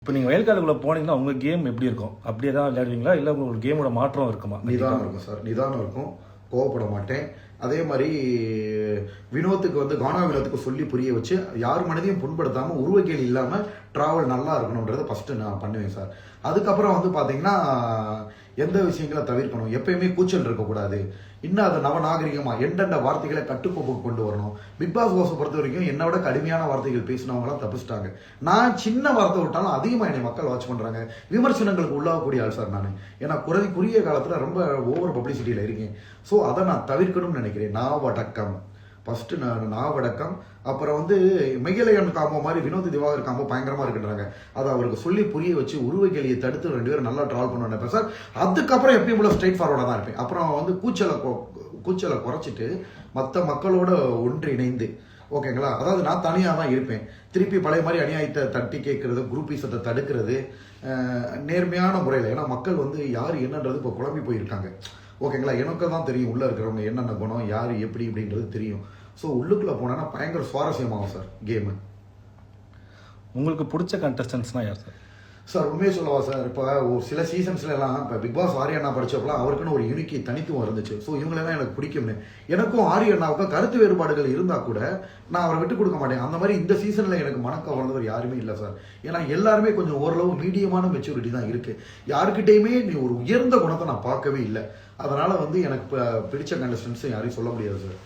இப்போ நீங்கள் வயல்காடுக்குள்ளே போனீங்கன்னா உங்கள் கேம் எப்படி இருக்கும்? அப்படியே தான் விளையாடுவீங்களா, இல்லை உங்களுக்கு கேமோட மாற்றம் இருக்குமா? நிதானம் இருக்கும் சார், நிதானம் இருக்கும், கோவப்பட மாட்டேன். அதே மாதிரி வினோத்துக்கு வந்து கானா வினோத்துக்கு சொல்லி புரிய வச்சு யார் மனதையும் புண்படுத்தாமல் உருவக்கேலி இல்லாமல் ட்ராவல் நல்லா இருக்கணுன்றதை ஃபஸ்ட்டு நான் பண்ணுவேன் சார். அதுக்கப்புறம் வந்து பார்த்தீங்கன்னா எந்த விஷயங்களை தவிர்க்கணும், எப்பயுமே கூச்சல் இருக்கக்கூடாது, இன்னும் அதை நவநாகரிகமாக எந்தெந்த வார்த்தைகளை கட்டுக்கோப்புக்கு கொண்டு வரணும். பிக் பாஸ் ஹவுஸை பொறுத்த வரைக்கும் என்னை விட கடுமையான வார்த்தைகள் பேசினவங்களாம் தப்பிச்சிட்டாங்க. நான் சின்ன வார்த்தை விட்டாலும் அதிகமாக என்னை மக்கள் வாட்ச் பண்ணுறாங்க. விமர்சனங்களுக்கு உள்ளாகக்கூடிய ஆள் சார் நான். ஏன்னா குறுகிய காலத்தில் ரொம்ப ஓவர் பப்ளிசிட்டியில் இருக்கேன். ஸோ அதை நான் தவிர்க்கணும்னு நினைக்கிறேன். நாவடக்கம் ஃபஸ்ட்டு நாவடக்கம். அப்புறம் வந்து மெகிலையன் காம்போ மாதிரி வினோத் திவாகர் காம்போ பயங்கரமாக இருக்குன்றாங்க. அதை அவருக்கு சொல்லி புரிய வச்சு உருவக்கேலியை தடுத்து 2 பேரும் நல்லா ட்ராவல் பண்ண நினைப்பேன் சார். அதுக்கப்புறம் எப்பயும் போல ஸ்ட்ரைட் ஃபார்வர்டாக தான் இருப்பேன். அப்புறம் வந்து கூச்சலை குறைச்சிட்டு மற்ற மக்களோட ஒன்றிணைந்து, ஓகேங்களா, அதாவது நான் தனியாக தான் இருப்பேன். திருப்பி பழைய மாதிரி அநியாயத்தை தட்டி கேட்கறது, குரூப்பீசத்தை தடுக்கிறது நேர்மையான முறையில். ஏன்னா மக்கள் வந்து யார் என்னன்றது இப்போ குழம்பி போயிருக்காங்க. ஓகேங்களா, எனக்கு தான் தெரியும் உள்ளே இருக்கிறவங்க என்னென்ன குணம், யார் எப்படி இப்படின்றது தெரியும். ஸோ உள்ளுக்குள்ளே போனேன்னா பயங்கர சுவாரஸ்யமாகும் சார் கேமு. உங்களுக்கு பிடிச்ச கண்டஸ்டன்ஸ்னால் யார் சார்? சார் உண்மையை சொல்லவா சார், இப்போ ஒரு சில சீசன்ஸ்லாம் இப்போ பிக் பாஸ் ஆரியண்ணா படித்தப்பலாம் அவருக்குன்னு ஒரு யூனிக்கி தனித்துவம் இருந்துச்சு. ஸோ இவங்களெல்லாம் எனக்கு பிடிக்கும்னு. எனக்கும் ஆரியண்ணாவுக்கும் கருத்து வேறுபாடுகள் இருந்தால் கூட நான் அவரை விட்டு கொடுக்க மாட்டேன். அந்த மாதிரி இந்த சீசனில் எனக்கு மனக்க வளர்ந்தவர் யாருமே இல்லை சார். ஏன்னா எல்லாருமே கொஞ்சம் ஓரளவு மீடியமான மெச்சூரிட்டி தான் இருக்குது. யாருக்கிட்டையுமே நீ ஒரு உயர்ந்த குணத்தை நான் பார்க்கவே இல்லை. அதனால் வந்து எனக்கு பிடிச்ச கண்டஸ்டன்ஸை யாரையும் சொல்ல முடியாது சார்.